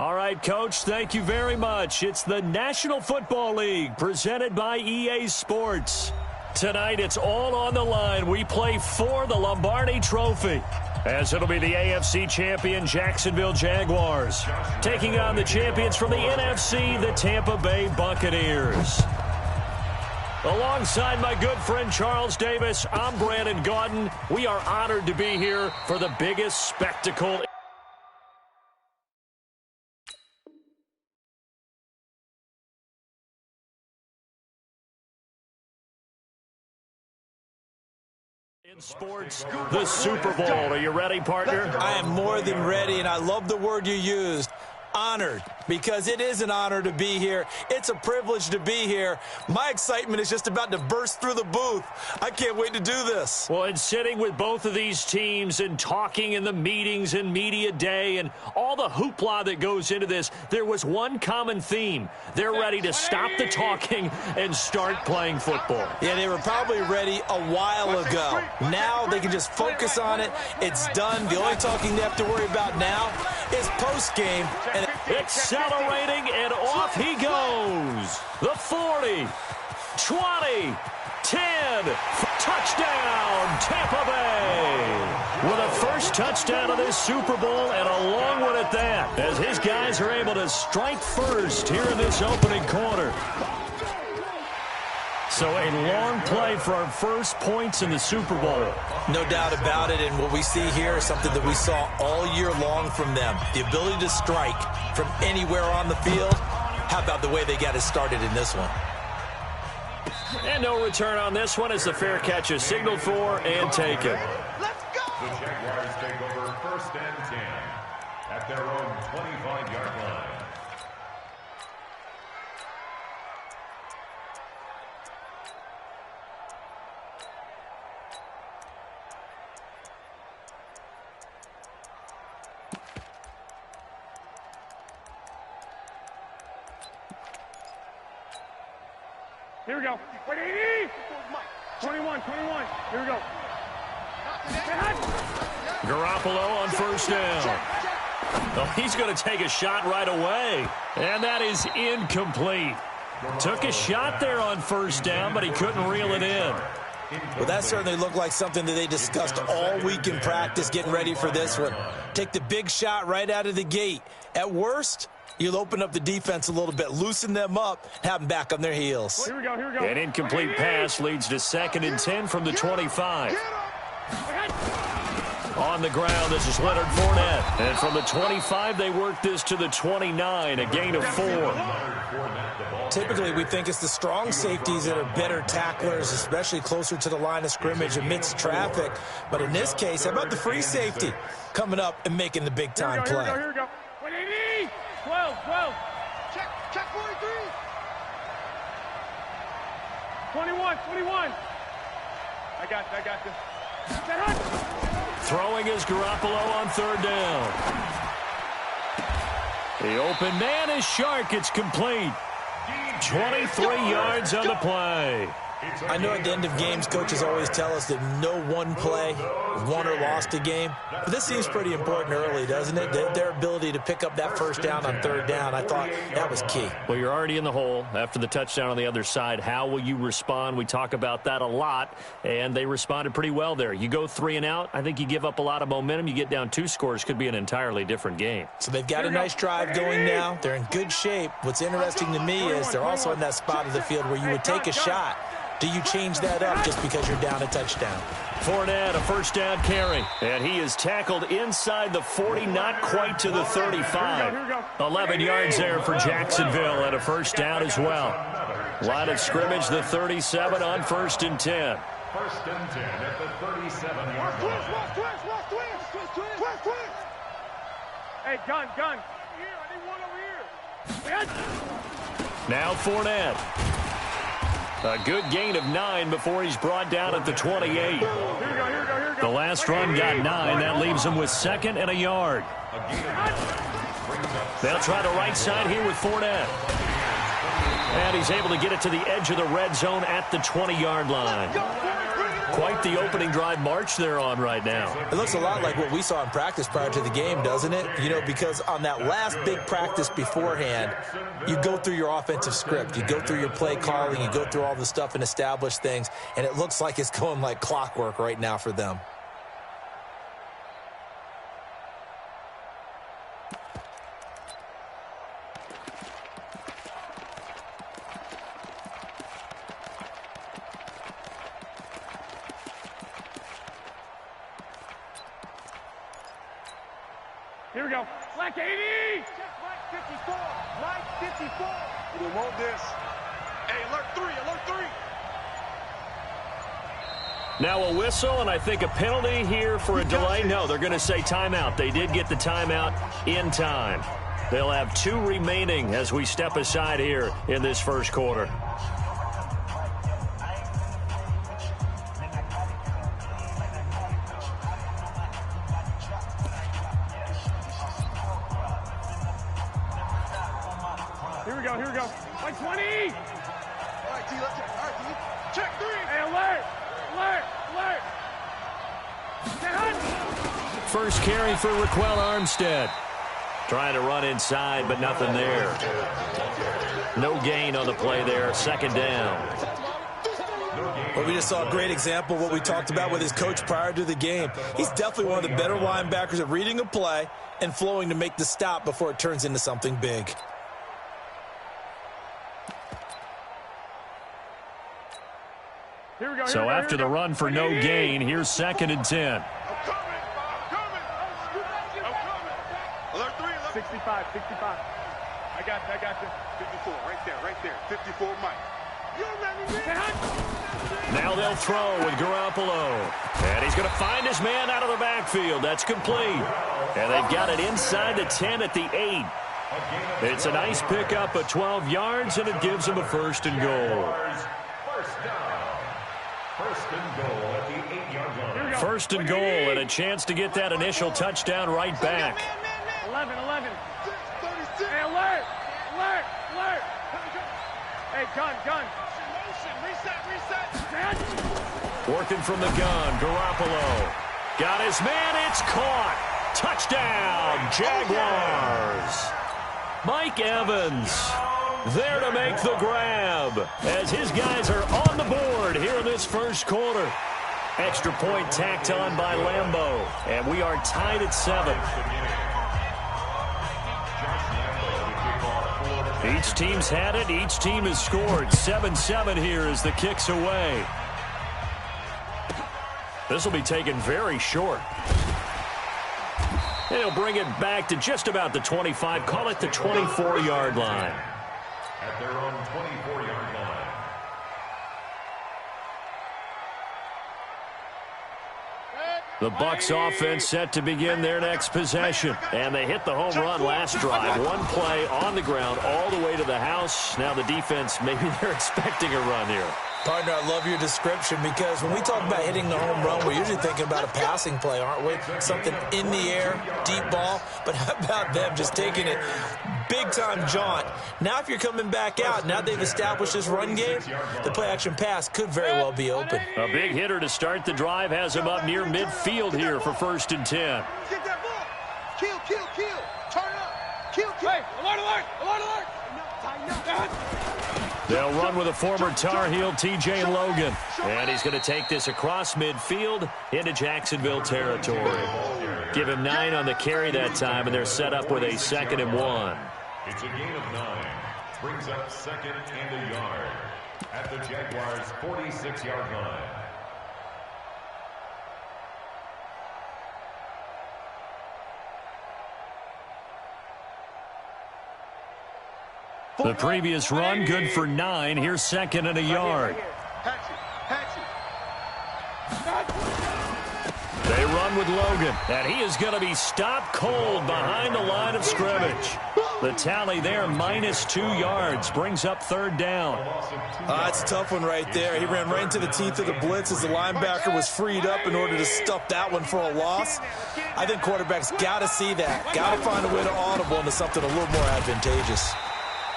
All right, Coach, thank you very much. It's the National Football League presented by EA Sports. Tonight, it's all on the line. We play for the Lombardi Trophy, as it'll be the AFC champion Jacksonville Jaguars taking on the champions from the NFC, the Tampa Bay Buccaneers. Alongside my good friend Charles Davis, I'm Brandon Gaudin. We are honored to be here for the biggest spectacle in sports, the Super Bowl. Are you ready, partner? I am more than ready, and I love the word you used. Honored, because it is an honor to be here. It's a privilege to be here. My excitement is just about to burst through the booth. I can't wait to do this. Well, and sitting with both of these teams and talking in the meetings and media day and all the hoopla that goes into this, there was one common theme. They're ready to stop the talking and start playing football. Yeah, they were probably ready a while ago. Now they can just focus on it. It's done. The only talking they have to worry about now is post-game. And accelerating, and off he goes. The 40, 20, 10, touchdown, Tampa Bay. With a first touchdown of this Super Bowl, and a long one at that, as his guys are able to strike first here in this opening quarter. So a long play for our first points in the Super Bowl. No doubt about it, and what we see here is something that we saw all year long from them. The ability to strike from anywhere on the field. How about the way they got it started in this one? And no return on this one as the fair catch is signaled for and taken. Let's go! The Jaguars take over 1st and 10 at their own 25-yard line. Here we go. 21. Here we go. Garoppolo on first down. Oh, he's going to take a shot right away. And that is incomplete. Took a shot there on first down, but he couldn't reel it in. Well, that certainly looked like something that they discussed all week in practice, getting ready for this one. Take the big shot right out of the gate. At worst, you'll open up the defense a little bit, loosen them up, have them back on their heels. Here we go. An incomplete pass leads to 2nd and 10 from the 25. On the ground, this is Leonard Fournette. And from the 25, they work this to the 29, a gain of 4. Typically, we think it's the strong safeties that are better tacklers, especially closer to the line of scrimmage amidst traffic. But in this case, how about the free safety coming up and making the big-time play? Here we go. 12. Check 43. 21. I got this. Throwing is Garoppolo on 3rd down. The open man is Shark. It's complete. 23 yards on the play. I know at the end of games, coaches always tell us that no one play won or lost a game. But this seems pretty important early, doesn't it? Their ability to pick up that first down on 3rd down, I thought that was key. Well, you're already in the hole after the touchdown on the other side. How will you respond? We talk about that a lot, and they responded pretty well there. You go 3 and out, I think you give up a lot of momentum. You get down 2 scores, could be an entirely different game. So they've got a nice drive going now. They're in good shape. What's interesting to me is they're also in that spot of the field where you would take a shot. Do you change that up just because you're down a touchdown? Fournette, a first down carry. And he is tackled inside the 40, not quite to the 35. 11 yards there for Jacksonville and a first down as well. Line of scrimmage, the 37 on 1st and 10. 1st and 10 at the 37-yard line. Twist. Hey, gun. Here, I need one over here. Now Fournette. A good gain of 9 before he's brought down at the 28. Here we go. The last run got 9. That leaves him with 2nd and a yard. They'll try the right side here with Fournette. And he's able to get it to the edge of the red zone at the 20-yard line. quite the opening drive march they're on right now. It looks a lot like what we saw in practice prior to the game, doesn't it? You know, because on that last big practice beforehand, you go through your offensive script. You go through your play calling. You go through all the stuff and establish things. And it looks like it's going like clockwork right now for them. Here we go. Black 80! Black 54! Black 54! We want this. Hey, alert 3, alert 3! Now a whistle, and I think a penalty here for a delay. No, they're going to say timeout. They did get the timeout in time. They'll have 2 remaining as we step aside here in this first quarter. Here we go. Like 20! All right, T, let's check. All right, T. Check 3! Hey, alert! First carry for Raquel Armstead. Trying to run inside, but nothing there. No gain on the play there. Second down. Well, we just saw a great example of what we talked about with his coach prior to the game. He's definitely one of the better linebackers at reading a play and flowing to make the stop before it turns into something big. So after the run for no gain, here's 2nd and 10. I'm coming. Alert 3, 65. I got you. 54, right there. 54, Mike. You ready, man? Now they'll throw with Garoppolo. And he's going to find his man out of the backfield. That's complete. And they've got it inside the 10 at the 8. It's a nice pickup of 12 yards, and it gives them a 1st and goal. First and goal, and a chance to get that initial touchdown right back. 11. Hey, alert! Hey, gun. Reset. Working from the gun, Garoppolo. Got his man, it's caught. Touchdown, Jaguars. Mike Evans there to make the grab as his guys are on the board here in this first quarter. Extra point tacked on by Lambeau, and we are tied at 7. Each team's had it. Each team has scored. 7-7 here as the kick's away. This will be taken very short. And he'll bring it back to just about the 25. Call it the 24-yard line. At their own 24-yard line. The Bucs offense set to begin their next possession. And they hit the home run last drive. One play on the ground all the way to the house. Now the defense, maybe they're expecting a run here. Partner, I love your description because when we talk about hitting the home run, we're usually thinking about a passing play, aren't we? Something in the air, deep ball. But how about them just taking it big-time jaunt? Now if you're coming back out, now they've established this run game, the play-action pass could very well be open. A big hitter to start the drive has him up near midfield here for 1st and 10. Get that ball. Kill. Turn it up. Kill. Hey, alert. Tighten up. They'll run with a former Tar Heel, TJ Logan. And he's going to take this across midfield into Jacksonville territory. Give him 9 on the carry that time, and they're set up with a 2nd and 1. It's a gain of 9. Brings up 2nd and a yard at the Jaguars' 46-yard line. The previous run, good for 9. Here's 2nd and a yard. They run with Logan, and he is going to be stopped cold behind the line of scrimmage. The tally there, -2 yards, brings up 3rd down. That's a tough one right there. He ran right into the teeth of the blitz as the linebacker was freed up in order to stuff that one for a loss. I think quarterbacks got to see that, got to find a way to audible into something a little more advantageous.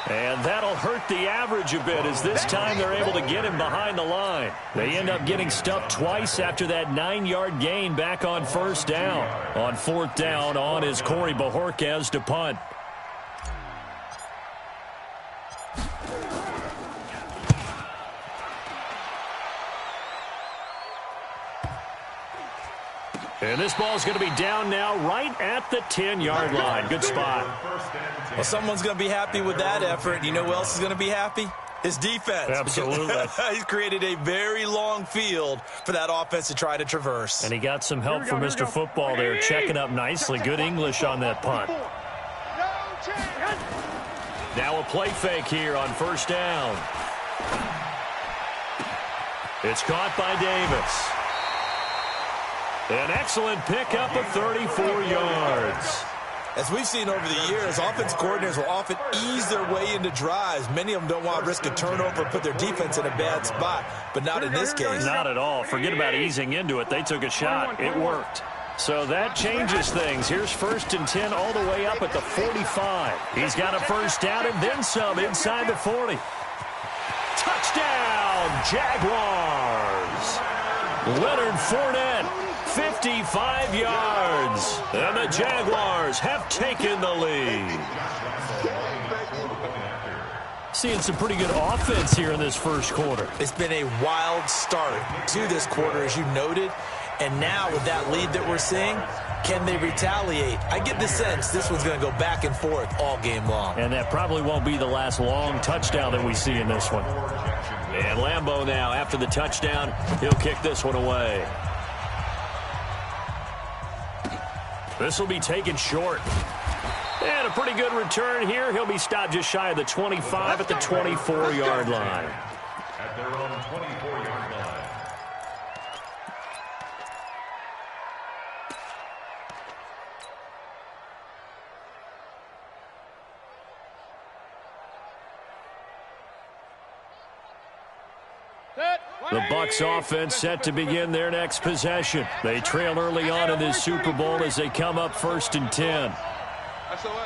And that'll hurt the average a bit, as this time they're able to get him behind the line. They end up getting stuffed twice after that 9-yard gain back on first down. On fourth down, on is Corey Bojorquez to punt. And this ball's going to be down now right at the 10-yard line. Good spot. Well, someone's going to be happy with that effort. You know who else is going to be happy? His defense. Absolutely. He's created a very long field for that offense to try to traverse. And he got some help from Mr. Football there, checking up nicely. Good English on that punt. Now a play fake here on first down. It's caught by Davis. An excellent pickup of 34 yards. As we've seen over the years, offense coordinators will often ease their way into drives. Many of them don't want to risk a turnover and put their defense in a bad spot, but not in this case. Not at all. Forget about easing into it. They took a shot. It worked. So that changes things. Here's 1st and 10 all the way up at the 45. He's got a first down and then some inside the 40. Touchdown, Jaguars. Leonard Fournette, 55 yards. And the Jaguars have taken the lead. Seeing some pretty good offense here in this first quarter. It's been a wild start to this quarter, as you noted. And now with that lead that we're seeing, can they retaliate? I get the sense this one's going to go back and forth all game long. And that probably won't be the last long touchdown that we see in this one. And Lambeau now, after the touchdown, he'll kick this one away. This will be taken short. And a pretty good return here. He'll be stopped just shy of the 25 at the 24-yard line. At their own 24-yard line. The Bucs offense set to begin their next possession. They trail early on in this Super Bowl as they come up 1st and 10. SOS.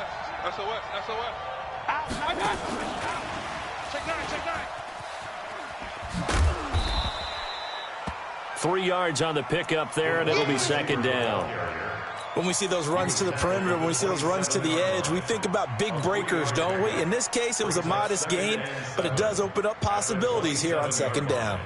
I got it. Check 9. 3 yards on the pickup there, and it'll be 2nd down. When we see those runs to the perimeter, when we see those runs to the edge, we think about big breakers, don't we? In this case, it was a modest gain, but it does open up possibilities here on 2nd down.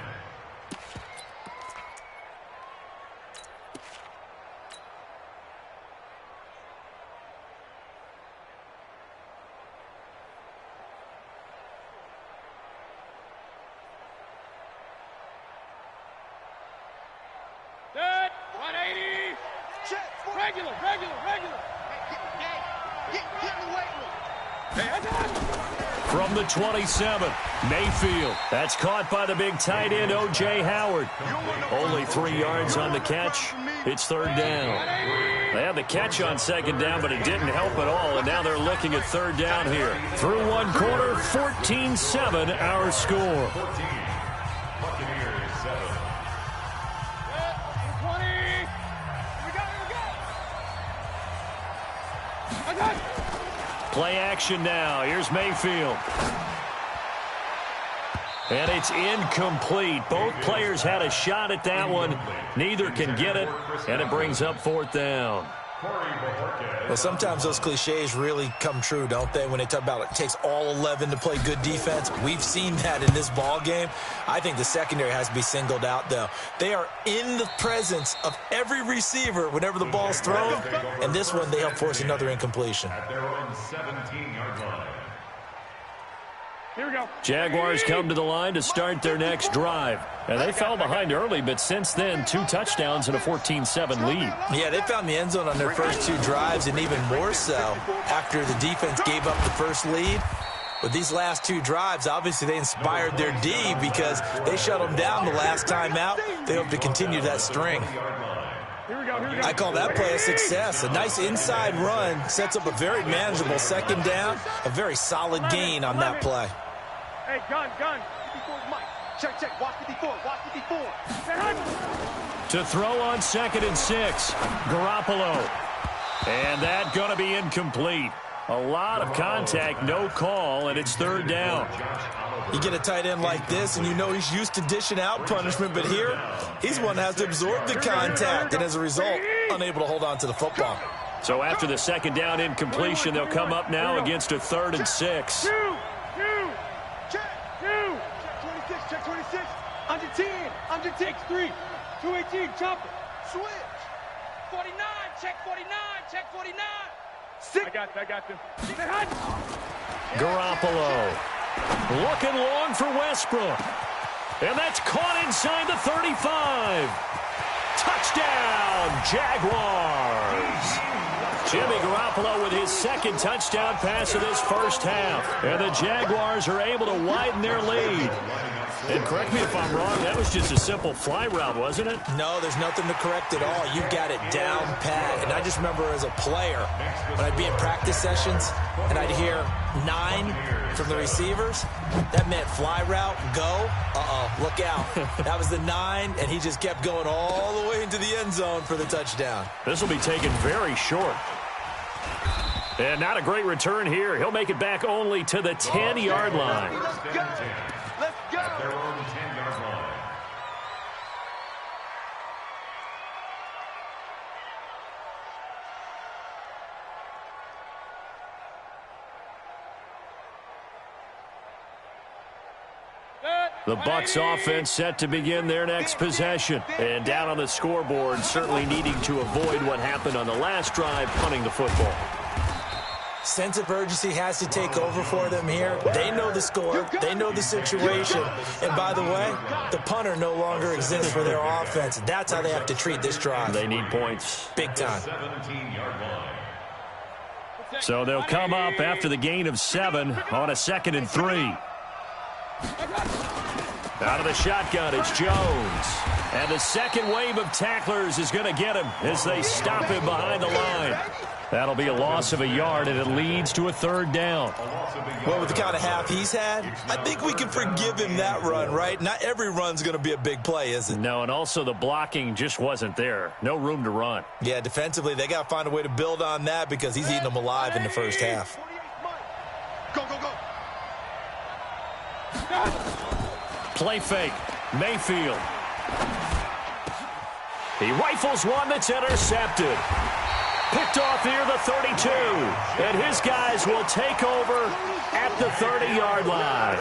From the 27, Mayfield. That's caught by the big tight end, O.J. Howard. Only 3 yards on the catch. It's 3rd down. They had the catch on 2nd down, but it didn't help at all, and now they're looking at 3rd down here. Through one quarter, 14-7 our score. 14. Buccaneers 7. Play action now. Here's Mayfield. And it's incomplete. Both players had a shot at that one. Neither can get it, and it brings up 4th down. Well, sometimes those cliches really come true, don't they? When they talk about it takes all 11 to play good defense. We've seen that in this ball game. I think the secondary has to be singled out, though. They are in the presence of every receiver whenever the ball's thrown. And this one, they help force another incompletion. At their own 17-yard line. Here we go. Jaguars come to the line to start their next drive. And they fell behind early, but since then, 2 touchdowns and a 14-7 lead. Yeah, they found the end zone on their first 2 drives, and even more so after the defense gave up the first lead. With these last 2 drives, obviously they inspired their D because they shut them down the last time out. They hope to continue that string. I call that play a success. A nice inside run sets up a very manageable 2nd down. A very solid gain on that play. Hey, gun. 54's Mike. Check. Watch 54. To throw on 2nd and 6, Garoppolo. And that's going to be incomplete. A lot of contact, no call, and it's third down. You get a tight end like this, and you know he's used to dishing out punishment, but here, he's one that has to absorb the contact, and as a result, unable to hold on to the football. So after the second down incompletion, they'll come up now against a 3rd and 6. Check 26, check 26. Under 10, under 10, 3. 218, chopper. Switch. 49, check 49, check 49. 6. I got them. Garoppolo looking long for Westbrook. And that's caught inside the 35. Touchdown, Jaguars. Jimmy Garoppolo with his second touchdown pass of this first half. And the Jaguars are able to widen their lead. And correct me if I'm wrong, that was just a simple fly route, wasn't it? No, there's nothing to correct at all. You got it down pat. And I just remember as a player, when I'd be in practice sessions and I'd hear 9 from the receivers, that meant fly route, go, look out. That was the 9, and he just kept going all the way into the end zone for the touchdown. This will be taken very short. And not a great return here. He'll make it back only to the 10-yard line. Let's go. At their own 10-yard line. The Bucs offense set to begin their next possession. And down on the scoreboard, certainly needing to avoid what happened on the last drive, punting the football. Sense of urgency has to take over for them here. They know the score. They know the situation. And by the way, the punter no longer exists for their offense. That's how they have to treat this drive. They need points. Big time. 17-yard line. So they'll come up after the gain of 7 on a 2nd and 3. Out of the shotgun, it's Jones. And the second wave of tacklers is going to get him as they stop him behind the line. That'll be a loss of a yard, and it leads to a 3rd down. Well, with the kind of half he's had, I think we can forgive him that run, right? Not every run's going to be a big play, is it? No, and also the blocking just wasn't there. No room to run. Yeah, defensively, they got to find a way to build on that because he's eating them alive in the first half. Go, go, go. Play fake. Mayfield. He rifles one that's intercepted. Picked off near the 32. And his guys will take over at the 30-yard line.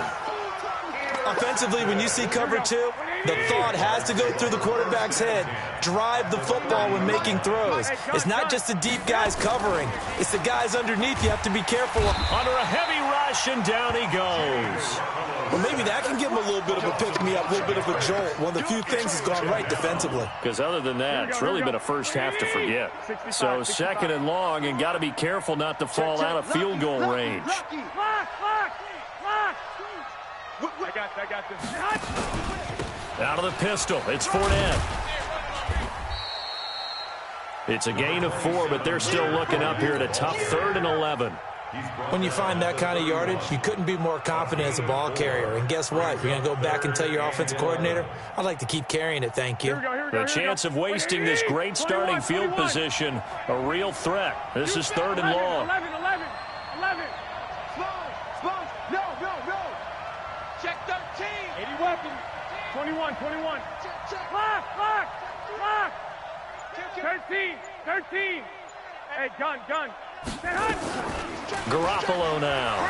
Offensively, when you see cover 2, the thought has to go through the quarterback's head. Drive the football when making throws. It's not just the deep guys covering. It's the guys underneath you have to be careful. Under a heavy rush, and down he goes. Well, maybe that can give him a little bit of a pick-me-up, a little bit of a jolt. One of the few things has gone right defensively. Because other than that, it's really been a first half to forget. So 2nd and long, and got to be careful not to fall out of field goal range. I got this. Out of the pistol, it's Fournette. It's a gain of 4, but they're still looking up here at a tough 3rd and 11. When you find that kind of yardage, you couldn't be more confident as a ball carrier. And guess what? You're going to go back and tell your offensive coordinator, I'd like to keep carrying it, thank you. The chance of wasting this great starting field position, a real threat. This is 3rd and long. 11. Slow. No. Check 13. 80 weapons. 21. Check. Lock. 13. Hey, gun. Garoppolo now.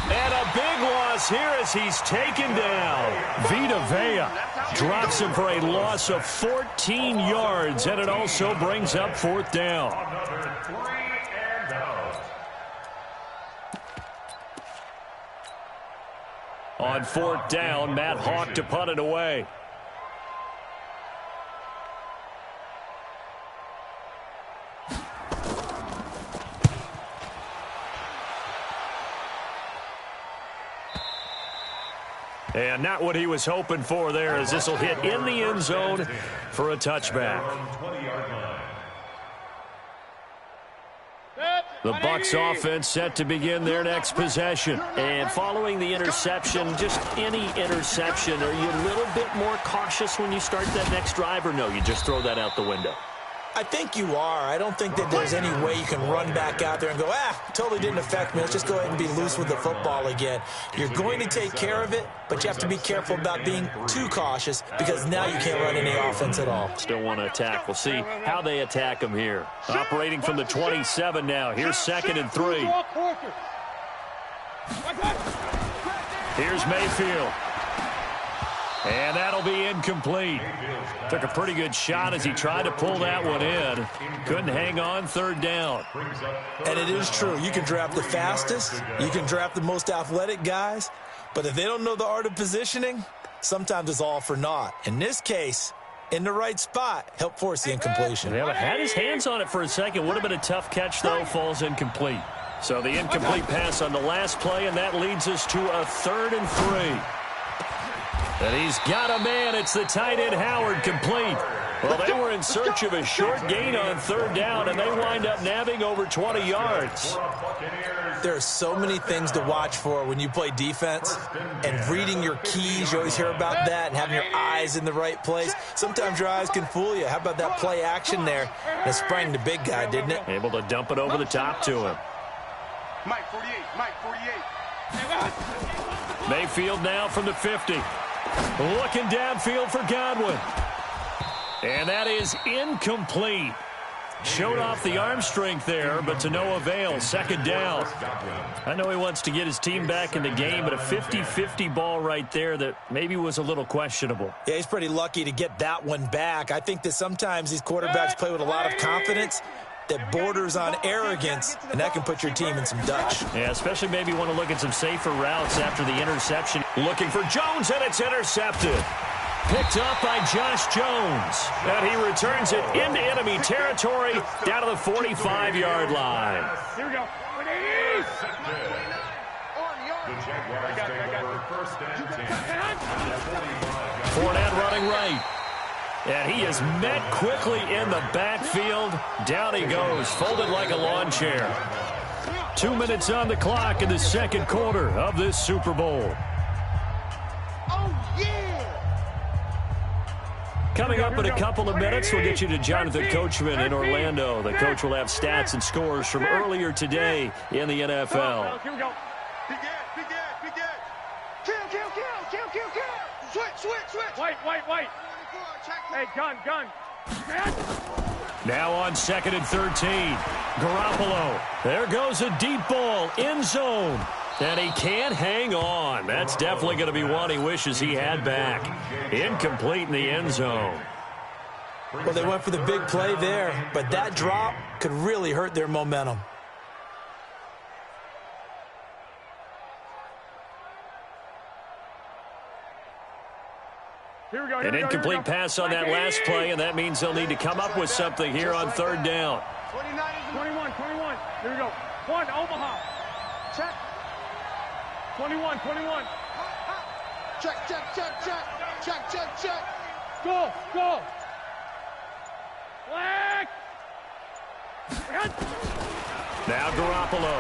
And a big loss here as he's taken down. Vita Vea drops him for a loss of 14 yards, and it also brings up 4th down. Another 3 and out. On 4th down, Matt Hawk to punt it away. And not what he was hoping for there, as this will hit in the end zone for a touchback. The Bucs offense set to begin their next possession. And following the interception, just any interception, are you a little bit more cautious when you start that next drive, or no, you just throw that out the window? I think you are. I don't think that there's any way you can run back out there and go, totally didn't affect me. Let's just go ahead and be loose with the football again. You're going to take care of it, but you have to be careful about being too cautious because now you can't run any offense at all. Still want to attack. We'll see how they attack him here. Operating from the 27 now. Here's 2nd and 3. Here's Mayfield. And that'll be incomplete. Took a pretty good shot as he tried to pull that one in. Couldn't hang on 3rd down. And it is true. You can draft the fastest. You can draft the most athletic guys. But if they don't know the art of positioning, sometimes it's all for naught. In this case, in the right spot, help force the incompletion. Yeah, but had his hands on it for a second. Would have been a tough catch, though. Falls incomplete. So the incomplete pass on the last play, and that leads us to a 3rd and 3. And he's got a man. It's the tight end, Howard, complete. Well, they were in search of a short gain on 3rd down, and they wind up nabbing over 20 yards. There are so many things to watch for when you play defense, and reading your keys, you always hear about that, and having your eyes in the right place. Sometimes your eyes can fool you. How about that play action there? And it sprang the big guy, didn't it? Able to dump it over the top to him. Mike 48, Mike 48. Mayfield now from the 50. Looking downfield for Godwin. And that is incomplete. Showed off the arm strength there, but to no avail. 2nd down. I know he wants to get his team back in the game, but a 50-50 ball right there that maybe was a little questionable. Yeah, he's pretty lucky to get that one back. I think that sometimes these quarterbacks play with a lot of confidence that borders on arrogance, and that can put your team in some Dutch. Yeah, especially maybe want to look at some safer routes after the interception. Looking for Jones, and it's intercepted. Picked up by Josh Jones. And he returns it into enemy territory down to the 45-yard line. Here we go. The Jaguars take over 1st and 10. Fournette running right. And he is met quickly in the backfield. Down he goes, folded like a lawn chair. 2 minutes on the clock in the 2nd quarter of this Super Bowl. Coming up in a couple of minutes, we'll get you to Jonathan Coachman in Orlando. The coach will have stats and scores from earlier today in the NFL. Here we go. Big Ed. Kill. Switch. White. Hey, gun. Now on 2nd and 13. Garoppolo. There goes a deep ball. End zone. And he can't hang on. That's definitely going to be one he wishes he had back. Incomplete in the end zone. Well, they went for the big play there, but that drop could really hurt their momentum. An incomplete pass on that last play, and that means they'll need to come up with something here on 3rd down. 21. Here we go. 1, Omaha. Check. 21. Check. Go. Black. Now Garoppolo.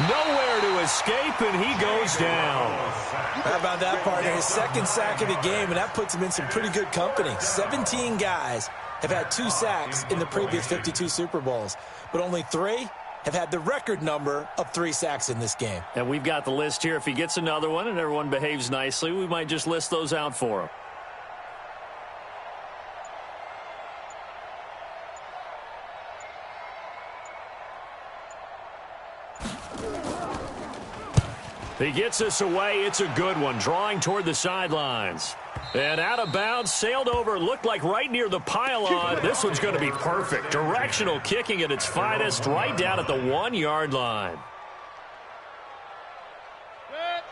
Nowhere to escape, and he goes down. How about that, partner? His 2nd sack of the game, and that puts him in some pretty good company. 17 guys have had 2 sacks in the previous 52 Super Bowls, but only 3 have had the record number of 3 sacks in this game. And we've got the list here. If he gets another one and everyone behaves nicely, we might just list those out for him. He gets us away. It's a good one, drawing toward the sidelines. And out of bounds, sailed over, looked like right near the pylon. This one's going to be perfect. Directional kicking at its finest, right down at the 1-yard line.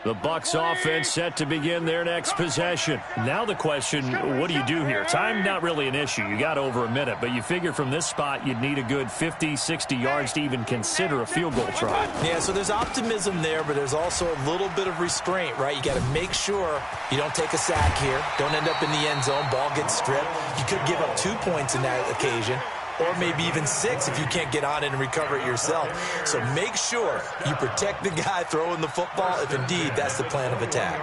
The Bucs offense set to begin their next possession. Now the question, what do you do here? Time not really an issue. You got over a minute, but you figure from this spot you'd need a good 50, 60 yards to even consider a field goal try. Yeah, so there's optimism there, but there's also a little bit of restraint, right? You got to make sure you don't take a sack here. Don't end up in the end zone. Ball gets stripped. You could give up 2 points in that occasion, or maybe even 6 if you can't get on it and recover it yourself. So make sure you protect the guy throwing the football if indeed that's the plan of attack.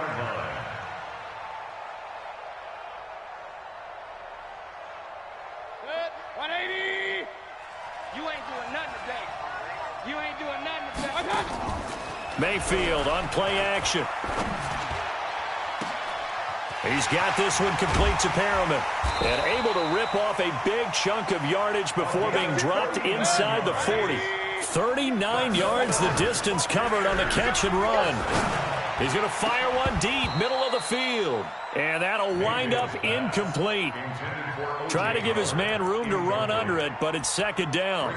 Mayfield on play action. He's got this one complete to Perriman. And able to rip off a big chunk of yardage before being dropped inside the 40. 39 yards the distance covered on the catch and run. He's going to fire one deep, middle of the field. And that'll wind up incomplete. Trying to give his man room to run under it, but it's second down.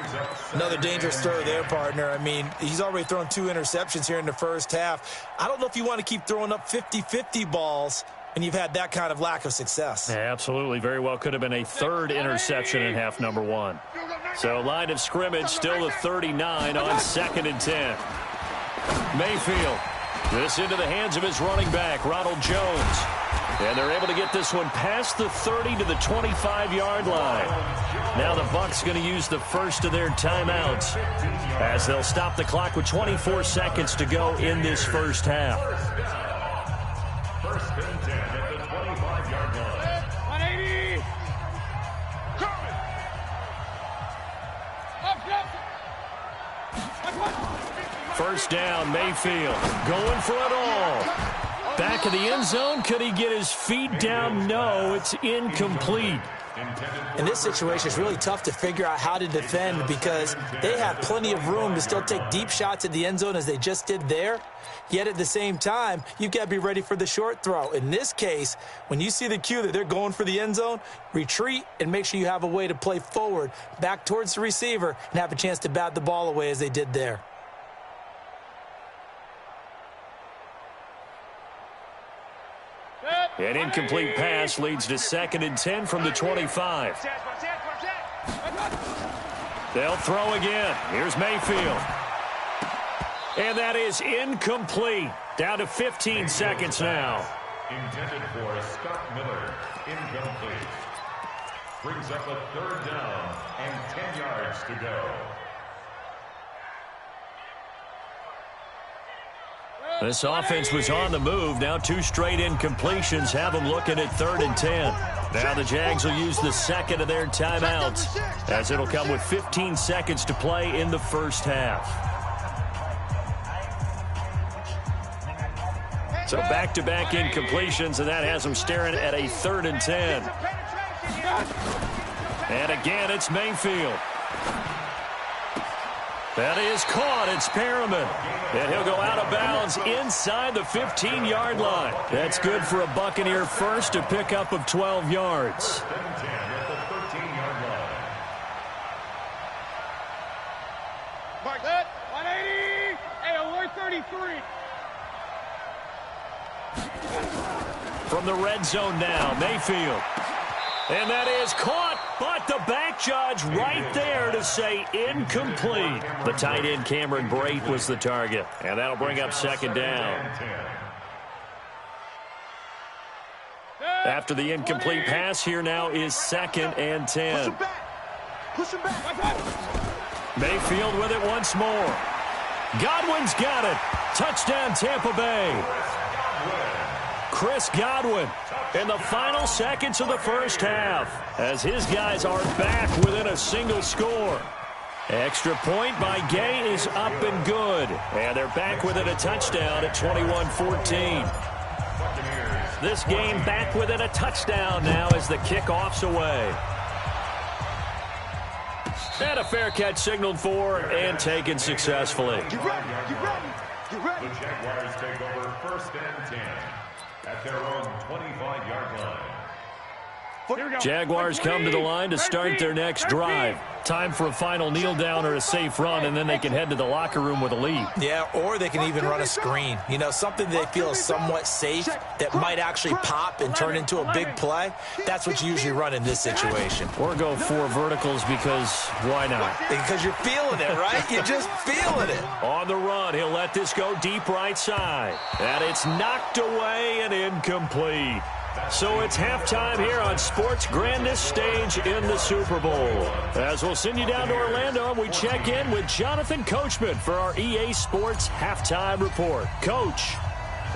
Another dangerous throw there, partner. I mean, he's already thrown 2 interceptions here in the first half. I don't know if you want to keep throwing up 50-50 balls and you've had that kind of lack of success. Yeah, absolutely. Very well could have been a third interception in half number 1. So line of scrimmage still the 39 on 2nd and 10. Mayfield. This into the hands of his running back, Ronald Jones. And they're able to get this one past the 30 to the 25-yard line. Now the Bucs going to use the first of their timeouts as they'll stop the clock with 24 seconds to go in this first half. First and 10 at the 25-yard line. 180. First down, Mayfield going for it all. Back of the end zone. Could he get his feet down? No, it's incomplete. In this situation, it's really tough to figure out how to defend because they have plenty of room to still take deep shots at the end zone as they just did there. Yet at the same time, you've got to be ready for the short throw. In this case, when you see the cue that they're going for the end zone, retreat and make sure you have a way to play forward, back towards the receiver, and have a chance to bat the ball away as they did there. An incomplete pass leads to 2nd and 10 from the 25. They'll throw again. Here's Mayfield. And that is incomplete. Down to 15 seconds now. Intended for Scott Miller. Incomplete. Brings up a 3rd down and 10 yards to go. This offense was on the move. Now 2 straight incompletions have them looking at 3rd and 10. Now the Jags will use the second of their timeouts as it'll come with 15 seconds to play in the first half. So back-to-back incompletions, and that has them staring at a 3rd and 10. And again, it's Mayfield. That is caught. It's Perriman. And he'll go out of bounds inside the 15-yard line. That's good for a Buccaneer first, to pick up of 12 yards. First and 10 at the 13-yard line. Mark that. 180. Hey, alert 33. From the red zone now, Mayfield. And that is caught, but the back judge right there to say incomplete. The tight end Cameron Brate was the target, and that'll bring up 2nd down. After the incomplete pass, here now is 2nd and 10. Mayfield with it once more. Godwin's got it. Touchdown, Tampa Bay. Chris Godwin in the final seconds of the first half as his guys are back within a single score. Extra point by Gay is up and good. And they're back within a touchdown at 21-14. This game back within a touchdown now as the kickoff's away. And a fair catch signaled for and taken successfully. The Jaguars take over 1st and 10 at their own 25-yard line. Jaguars come to the line to start their next drive. Time for a final kneel down or a safe run, and then they can head to the locker room with a lead. Yeah, or they can even run a screen. You know, something they feel is somewhat safe that might actually pop and turn into a big play. That's what you usually run in this situation. Or go 4 verticals because why not? Because you're feeling it, right? You're just feeling it. On the run, he'll let this go deep right side. And it's knocked away and incomplete. So it's halftime here on sports' grandest stage in the Super Bowl. As we'll send you down to Orlando, we check in with Jonathan Coachman for our EA Sports Halftime Report. Coach,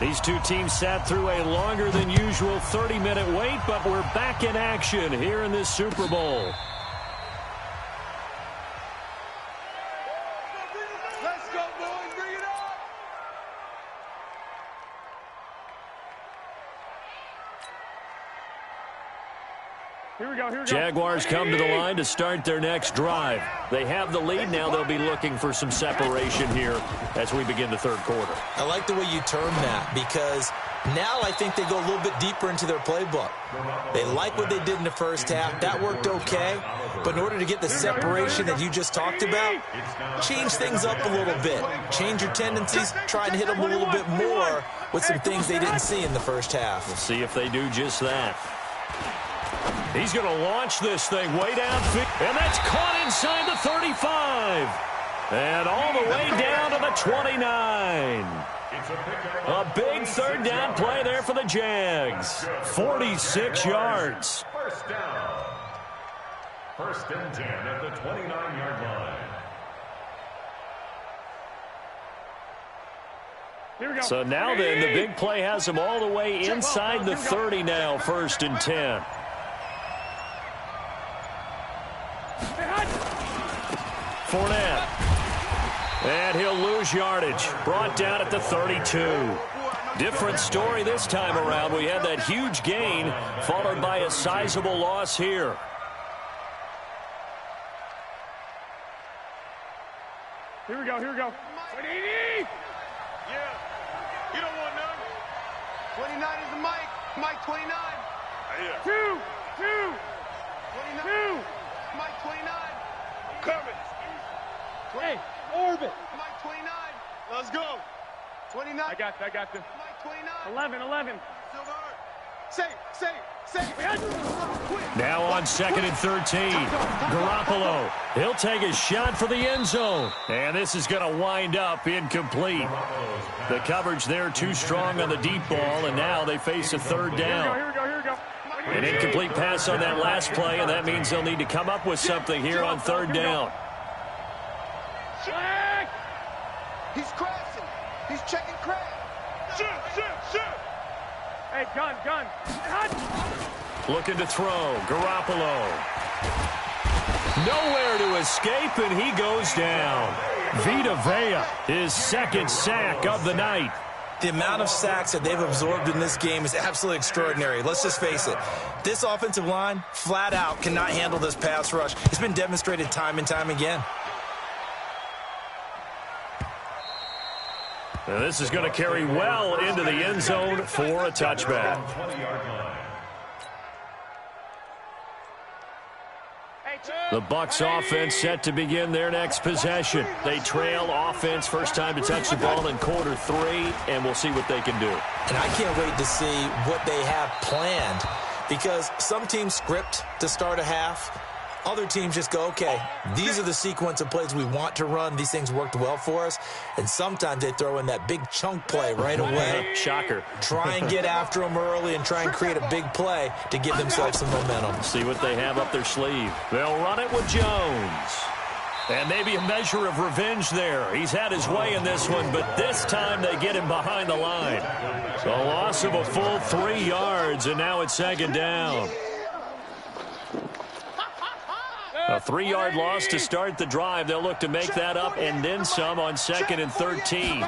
these 2 teams sat through a longer than usual 30-minute wait, but we're back in action here in this Super Bowl. Let's go, boys. Bring it up. Here we go. Jaguars come to the line to start their next drive. They have the lead. Now they'll be looking for some separation here as we begin the third quarter. I like the way you term that because now I think they go a little bit deeper into their playbook. They like what they did in the first half. That worked okay. But in order to get the separation that you just talked about, change things up a little bit. Change your tendencies. Try and hit them a little bit more with some things they didn't see in the first half. We'll see if they do just that. He's going to launch this thing way downfield. And that's caught inside the 35. And all the way down to the 29. A big third down play there for the Jags. 46 yards. First down. First and 10 at the 29-yard line. Here we go. So now then, the big play has them all the way inside the 30 now, first and 10. Fournette. And he'll lose yardage. Brought down at the 32. Different story this time around. We had that huge gain followed by a sizable loss here. Here we go. 180. Yeah. You don't want none. 29 is the mic. Mike 29. Yeah. 2. 29. Mike 29. Coming. Hey, orbit. Mike 29. Let's go. 29. I got this. Mike 29. 11. Silver. Say. Now on second and 13. Garoppolo. He'll take a shot for the end zone. And this is going to wind up incomplete. The coverage there too strong on the deep ball, and now they face a third down. Here we go. An incomplete pass on that last play, and that means they'll need to come up with something here on third down. Check. He's crashing. He's checking crash. Shoot. Hey, gun. Looking to throw. Garoppolo. Nowhere to escape, and he goes down. Vita Vea, his second sack of the night. The amount of sacks that they've absorbed in this game is absolutely extraordinary. Let's just face it. This offensive line, flat out, cannot handle this pass rush. It's been demonstrated time and time again. Now this is going to carry well into the end zone for a touchback. 20-yard line. The Bucs offense set to begin their next possession. They trail offense, first time to touch the ball in quarter 3, and we'll see what they can do. And I can't wait to see what they have planned because some teams script to start a half. Other teams just go, okay, these are the sequence of plays we want to run. These things worked well for us. And sometimes they throw in that big chunk play right away. Shocker. Try and get after them early and try and create a big play to give themselves some momentum. See what they have up their sleeve. They'll run it with Jones. And maybe a measure of revenge there. He's had his way in this one, but this time they get him behind the line. So a loss of a full 3 yards, and now it's second down. A 3-yard loss to start the drive. They'll look to make that up and then some on second and 13.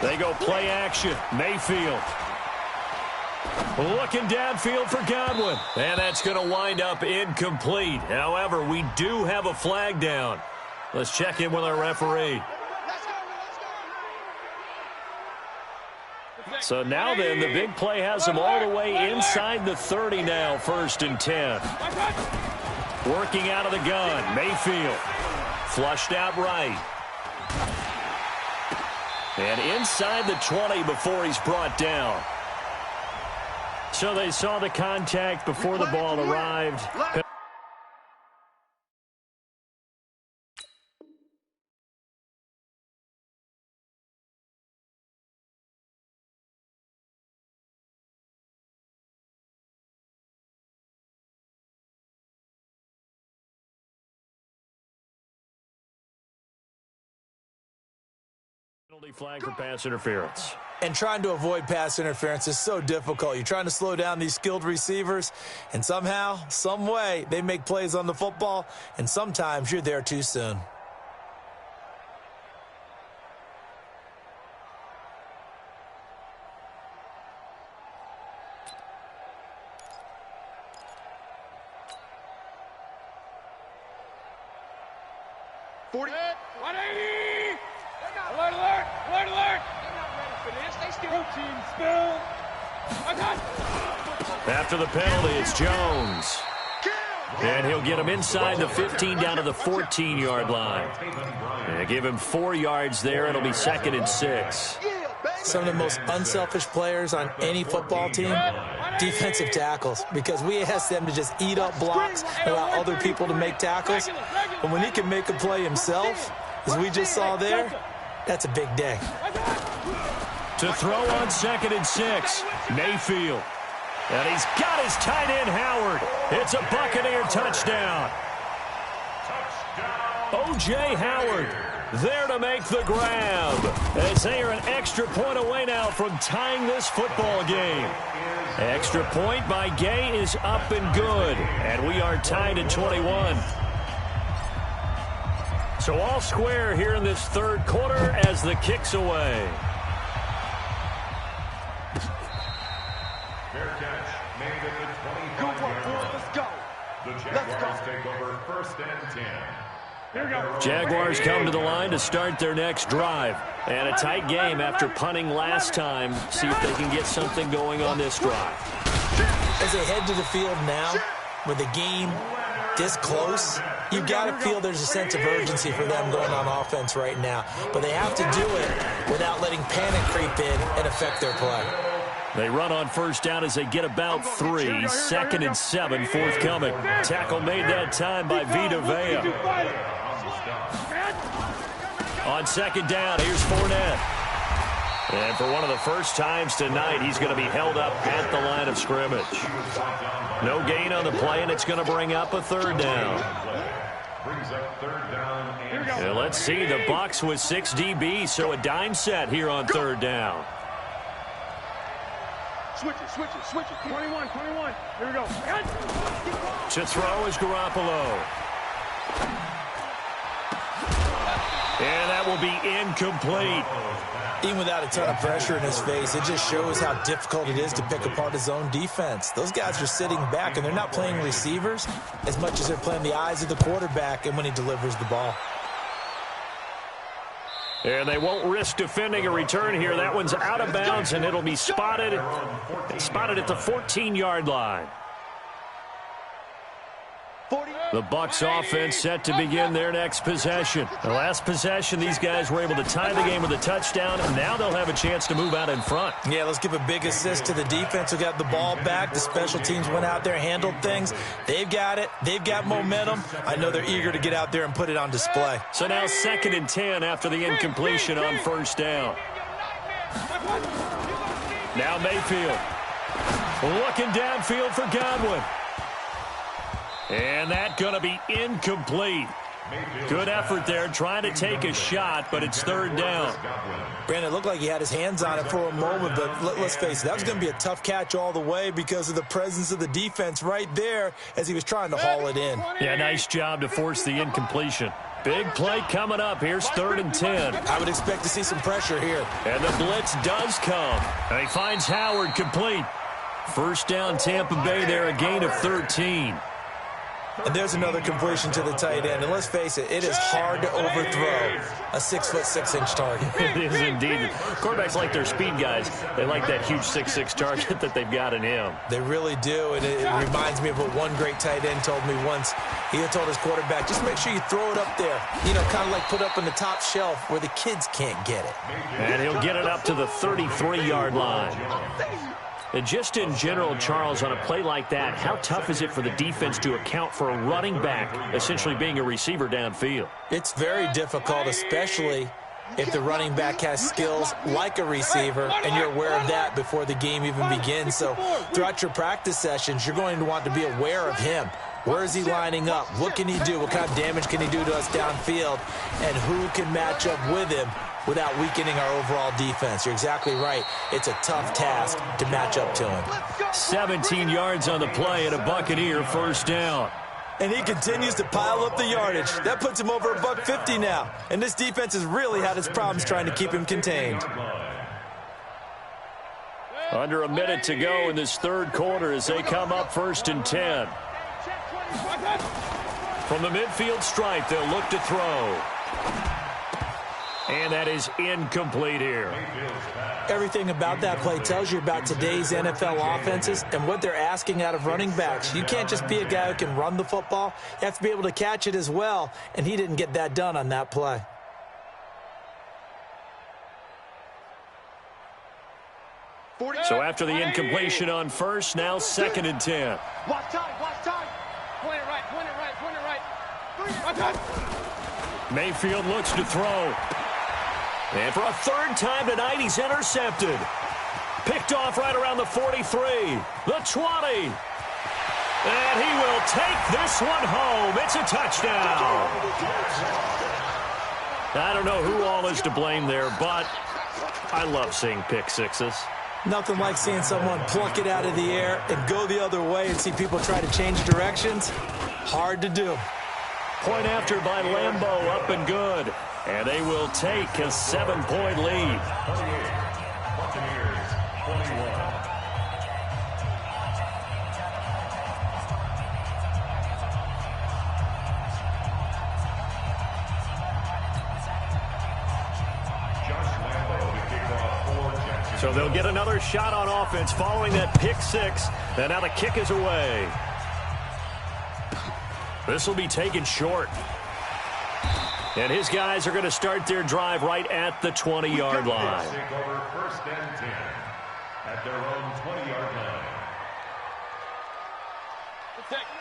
They go play action. Mayfield. Looking downfield for Godwin. And that's going to wind up incomplete. However, we do have a flag down. Let's check in with our referee. So now then, the big play has them all the way inside the 30 now, first and 10. Working out of the gun, Mayfield. Flushed out right. And inside the 20 before he's brought down. So they saw the contact before the ball arrived. Penalty flag for pass interference. And trying to avoid pass interference is so difficult. You're trying to slow down these skilled receivers, and somehow, some way, they make plays on the football, and sometimes you're there too soon. 40. 180. Alert, alert, alert, alert. They're not ready for this. They still team spill. After the penalty, it's Jones. And he'll get him inside the 15 down to the 14-yard line. And give him 4 yards there. It'll be 2nd and 6. Some of the most unselfish players on any football team, defensive tackles, because we ask them to just eat up blocks, allow other people to make tackles. But when he can make a play himself, as we just saw there, that's a big day. To throw on 2nd and 6, Mayfield. And he's got his tight end, Howard. It's a Buccaneer touchdown. O.J. Howard there to make the grab, as they are an extra point away now from tying this football game. Extra point by Gay is up and good, and we are tied at 21. So all square here in this 3rd quarter as the kick's away. Fair catch made at the 25-yard line. Let's go. The Jaguars take over 1st and 10. Here we go. Jaguars come to the line to start their next drive. And a tight game after punting last time. See if they can get something going on this drive. As they head to the field now, with the game this close, you've got to feel there's a sense of urgency for them going on offense right now. But they have to do it without letting panic creep in and affect their play. They run on 1st down as they get about 3. 2nd and 7 forthcoming. Tackle made that time by Vita Vea. On 2nd down, here's Fournette. And for one of the first times tonight, he's going to be held up at the line of scrimmage. No gain on the play, and it's going to bring up a 3rd down. And let's see, the Bucs with 6 DBs, so a dime set here on 3rd down. Switch it. 21. Here we go. To throw is Garoppolo. And that will be incomplete. Even without a ton of pressure in his face, it just shows how difficult it is to pick apart his own defense. Those guys are sitting back, and they're not playing receivers as much as they're playing the eyes of the quarterback and when he delivers the ball. And they won't risk defending a return here. That one's out of bounds, and it'll be spotted at the 14-yard line. The Bucs offense set to begin their next possession. The last possession, these guys were able to tie the game with a touchdown, and now they'll have a chance to move out in front. Yeah, let's give a big assist to the defense who got the ball back. The special teams went out there, handled things. They've got it. They've got momentum. I know they're eager to get out there and put it on display. So now 2nd and 10 after the incompletion on 1st down. Now Mayfield looking downfield for Godwin. And that's going to be incomplete. Good effort there, trying to take a shot, but it's 3rd down. Brandon, it looked like he had his hands on it for a moment, but let's face it, that was going to be a tough catch all the way because of the presence of the defense right there as he was trying to haul it in. Yeah, nice job to force the incompletion. Big play coming up. Here's 3rd and 10. I would expect to see some pressure here. And the blitz does come. And he finds Howard complete. 1st down, Tampa Bay there, a gain of 13. And there's another completion to the tight end. And let's face it, it is hard to overthrow a 6'6" target. It is indeed. Quarterbacks like their speed guys. They like that huge 6'6" target that they've got in him. They really do. And it reminds me of what one great tight end told me once. He had told his quarterback, just make sure you throw it up there. You know, kind of like put up on the top shelf where the kids can't get it. And he'll get it up to the 33-yard line. And just in general, Charles, on a play like that, how tough is it for the defense to account for a running back essentially being a receiver downfield? It's very difficult, especially if the running back has skills like a receiver and you're aware of that before the game even begins. So throughout your practice sessions, you're going to want to be aware of him. Where is he lining up? What can he do? What kind of damage can he do to us downfield? And who can match up with him without weakening our overall defense? You're exactly right. It's a tough task to match up to him. 17 yards on the play and a Buccaneer 1st down. And he continues to pile up the yardage. That puts him over $150 now. And this defense has really had its problems trying to keep him contained. Under a minute to go in this 3rd quarter as they come up 1st and 10. From the midfield stripe, they'll look to throw. And that is incomplete here. Everything about that play tells you about today's NFL offenses and what they're asking out of running backs. You can't just be a guy who can run the football. You have to be able to catch it as well, and he didn't get that done on that play. So after the incompletion on first, now 2nd and 10. Watch time, watch time. Point it right, point it right, point it right. Watch time. Mayfield looks to throw. And for a 3rd time tonight, he's intercepted. Picked off right around the 43, the 20. And he will take this one home. It's a touchdown. I don't know who all is to blame there, but I love seeing pick sixes. Nothing like seeing someone pluck it out of the air and go the other way and see people try to change directions. Hard to do. Point after by Lambeau, up and good. And they will take a 7-point lead. 28, Buccaneers, 21. So they'll get another shot on offense following that pick six. And now the kick is away. This will be taken short. And his guys are going to start their drive right at the 20-yard line. Take over 1st and 10 at their own 20-yard line.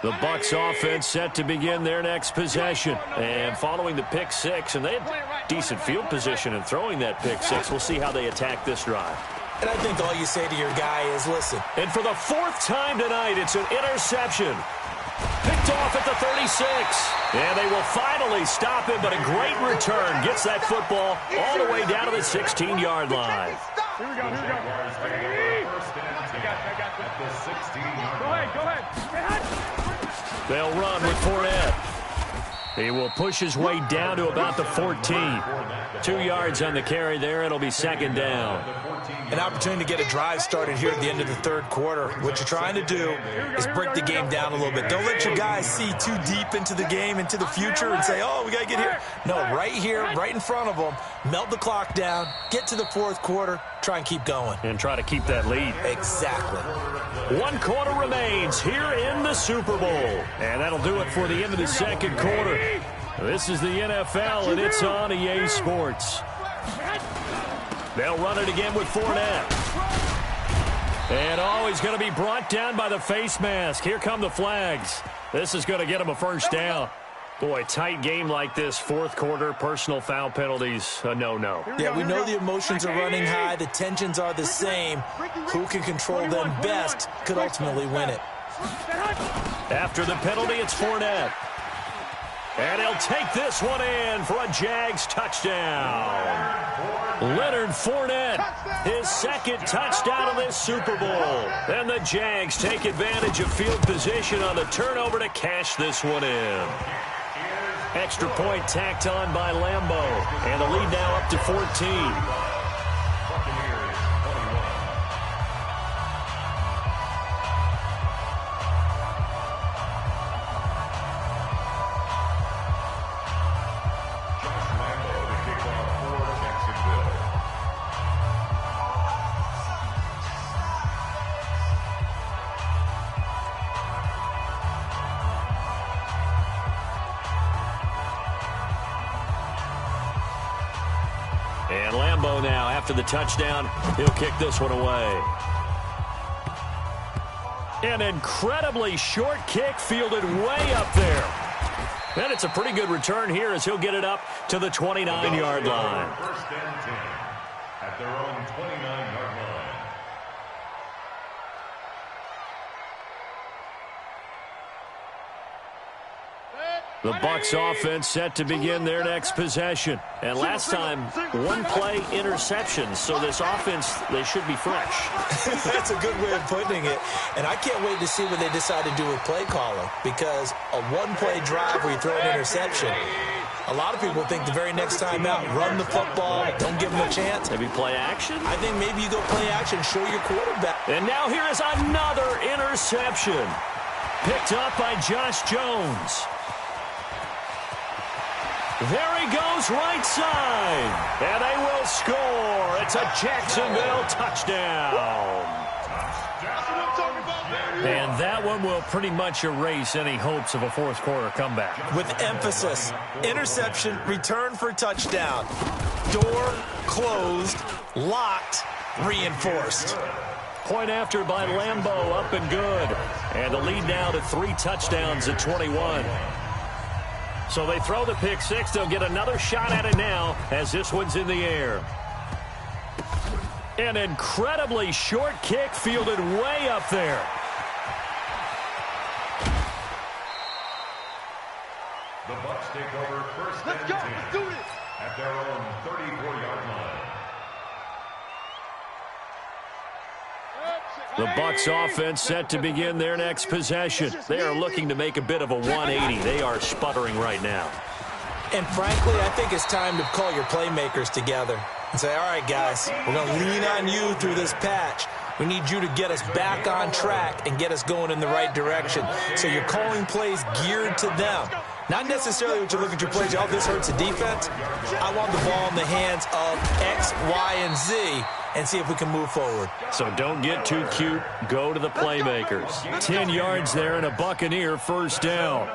The Bucs offense set to begin their next possession. And following the pick six, and they had decent field position in throwing that pick six. We'll see how they attack this drive. And I think all you say to your guy is, listen. And for the 4th time tonight, it's an interception. Picked off at the 36. And they will finally stop him, but a great return gets that football all the way down to the 16-yard line. Here we go, here we go. 1st and 10 at the 16-yard line. Go ahead. They'll run with Fournette. He will push his way down to about the 14. 2 yards on the carry there. It'll be 2nd down. An opportunity to get a drive started here at the end of the 3rd quarter. What you're trying to do is break the game down a little bit. Don't let your guys see too deep into the game, into the future, and say, oh, we got to get here. No, right here, right in front of them, melt the clock down, get to the 4th quarter, try and keep going. And try to keep that lead. Exactly. 1 quarter remains here in the Super Bowl. And that'll do it for the end of the 2nd quarter. This is the NFL, and it's on EA Sports. They'll run it again with Fournette. And he's going to be brought down by the face mask. Here come the flags. This is going to get him a 1st down. Boy, tight game like this, 4th quarter, personal foul penalties, a no-no. Yeah, we know the emotions are running high. The tensions are the same. Who can control them best could ultimately win it. After the penalty, it's Fournette. And he'll take this one in for a Jags touchdown. Leonard Fournette, his 2nd touchdown of this Super Bowl. And the Jags take advantage of field position on the turnover to cash this one in. Extra point tacked on by Lambeau. And the lead now up to 14. And Lambeau now, after the touchdown, he'll kick this one away. An incredibly short kick fielded way up there. And it's a pretty good return here as he'll get it up to the 29-yard line. 1st and 10 at their own 29-yard line. The Bucs offense set to begin their next possession. And last time, 1 play interception. So this offense, they should be fresh. That's a good way of putting it. And I can't wait to see what they decide to do with play calling. Because a 1-play drive where you throw an interception, a lot of people think the very next time out, run the football, don't give them a chance. Maybe play action? I think maybe you go play action, show your quarterback. And now here is another interception. Picked up by Josh Jones. There he goes, right side. And they will score. It's a Jacksonville touchdown. And that one will pretty much erase any hopes of a fourth quarter comeback. With emphasis, interception, return for touchdown. Door closed, locked, reinforced. Point after by Lambeau, up and good. And the lead now to 3 touchdowns at 21. So they throw the pick six. They'll get another shot at it now as this one's in the air. An incredibly short kick fielded way up there. The Bucs take over first and 10 let's do this. At their own 34-yard line. The Bucs offense set to begin their next possession. They are looking to make a bit of a 180. They are sputtering right now. And frankly, I think it's time to call your playmakers together and say, all right, guys, we're going to lean on you through this patch. We need you to get us back on track and get us going in the right direction. So you're calling plays geared to them. Not necessarily what you look at your plays, oh, this hurts the defense. I want the ball in the hands of X, Y, and Z and see if we can move forward. So don't get too cute. Go to the playmakers. 10 yards there and a Buccaneer first down.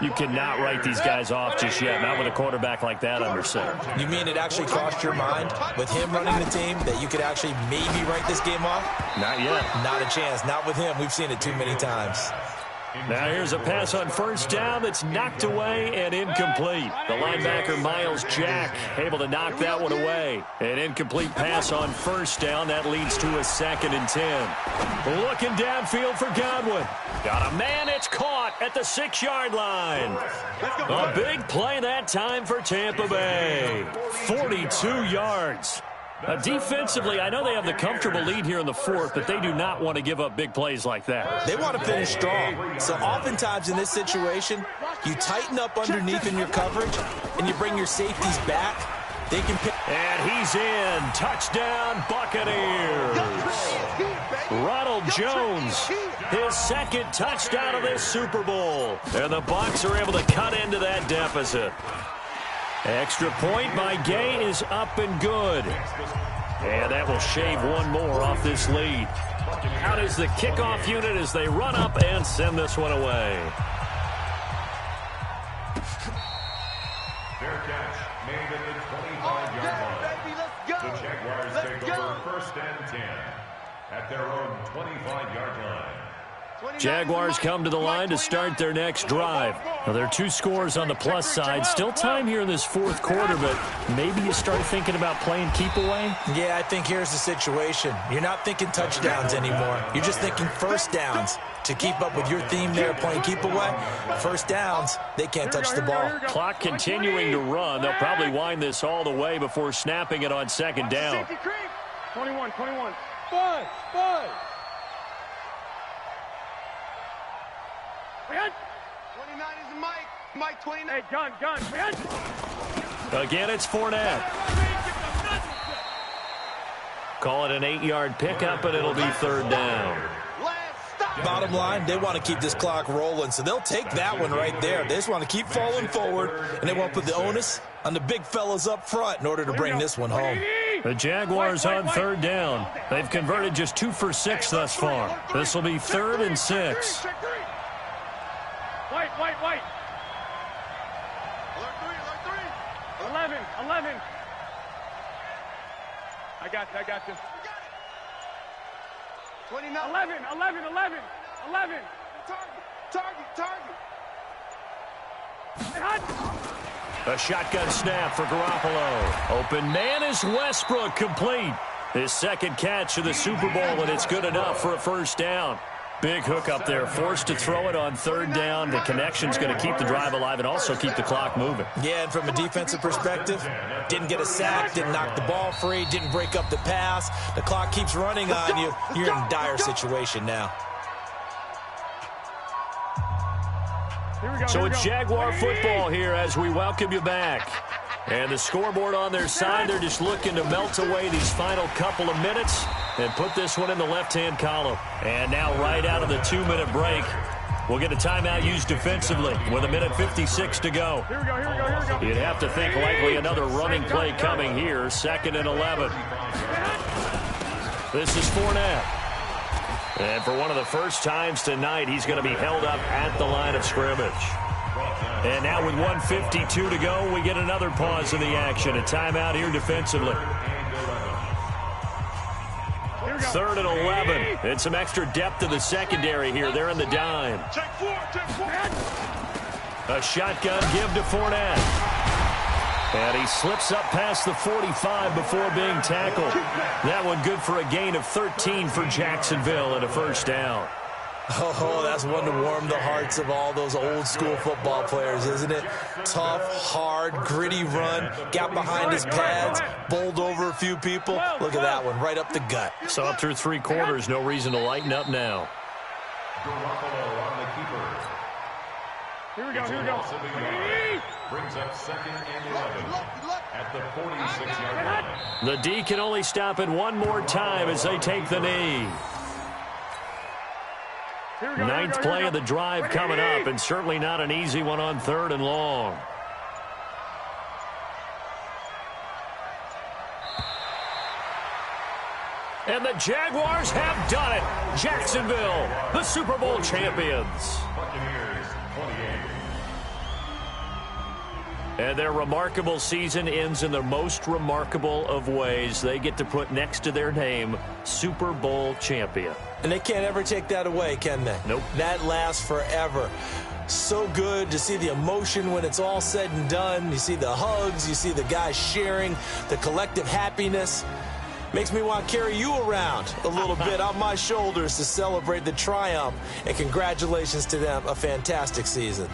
You cannot write these guys off just yet, not with a quarterback like that under center. You mean it actually crossed your mind with him running the team that you could actually maybe write this game off? Not yet. Not a chance. Not with him. We've seen it too many times. Now here's a pass on first down that's knocked away and incomplete. The linebacker, Miles Jack, able to knock that one away. An incomplete pass on first down. That leads to a 2nd and 10. Looking downfield for Godwin. Got a man. It's caught at the 6-yard line. A big play that time for Tampa Bay. 42 yards. Defensively, I know they have the comfortable lead here in the fourth, but they do not want to give up big plays like that. They want to finish strong. So oftentimes in this situation, you tighten up underneath in your coverage, and you bring your safeties back. They can pick. And he's in. Touchdown, Buccaneers. Ronald Jones, his 2nd touchdown of this Super Bowl. And the Bucs are able to cut into that deficit. Extra point by Gay is up and good. And that will shave one more off this lead. Out is the kickoff unit as they run up and send this one away. Fair catch made at the 25-yard line. The Jaguars take over first and 10 at their own 25-yard line. Jaguars come to the line to start their next drive. Now, there are 2 scores on the plus side. Still time here in this fourth quarter, but maybe you start thinking about playing keep away? Yeah, I think here's the situation. You're not thinking touchdowns anymore. You're just thinking first downs. To keep up with your theme there, playing keep away, first downs, they can't touch the ball. Clock continuing to run. They'll probably wind this all the way before snapping it on 2nd down. 21. 5. 29 is Mike. Mike 29. Hey, gun. Again, it's Fournette. Call it an 8-yard pickup, and it'll be 3rd down. Bottom line, they want to keep this clock rolling, so they'll take that one right there. They just want to keep falling forward, and they want to put the onus on the big fellas up front in order to bring this one home. The Jaguars on 3rd down. They've converted just 2 for 6 thus far. This will be 3rd and 6. White. Alert 3. 11. I got this. 29. 11. Target. A shotgun snap for Garoppolo. Open man is Westbrook, complete. His 2nd catch of the Super Bowl, and it's good enough for a first down. Big hook up there, forced to throw it on 3rd down. The connection's going to keep the drive alive and also keep the clock moving. Yeah, and from a defensive perspective, didn't get a sack, didn't knock the ball free, didn't break up the pass. The clock keeps running on you. You're in a dire situation now. So it's Jaguar football here as we welcome you back. And the scoreboard on their side, they're just looking to melt away these final couple of minutes and put this one in the left-hand column. And now right out of the 2-minute break, We'll get a timeout used defensively with 1:56 to go. Here we go. You'd have to think likely another running play coming here. 2nd and 11. This is Fournette. And for one of the first times tonight, he's going to be held up at the line of scrimmage. And now with 1:52 to go, we get another pause in the action. A timeout here defensively. 3rd and 11. And some extra depth to the secondary here. They're in the dime. A shotgun give to Fournette. And he slips up past the 45 before being tackled. That one good for a gain of 13 for Jacksonville and a first down. Oh, that's one to warm the hearts of all those old school football players, isn't it? Tough, hard, gritty run, got behind his pads, bowled over a few people. Look at that one, right up the gut. So up through 3 quarters, no reason to lighten up now. Here we go. Brings up 2nd and 11 at the 46-yard line. The D can only stop it one more time as they take the knee. 9th play of the drive coming up, and certainly not an easy one on 3rd and long. And the Jaguars have done it. Jacksonville, the Super Bowl champions. Buccaneers, 28. And their remarkable season ends in the most remarkable of ways. They get to put next to their name, Super Bowl champion. And they can't ever take that away, can they? Nope. That lasts forever. So good to see the emotion when it's all said and done. You see the hugs, you see the guys sharing, the collective happiness. Makes me want to carry you around a little bit on my shoulders to celebrate the triumph. And congratulations to them, a fantastic season.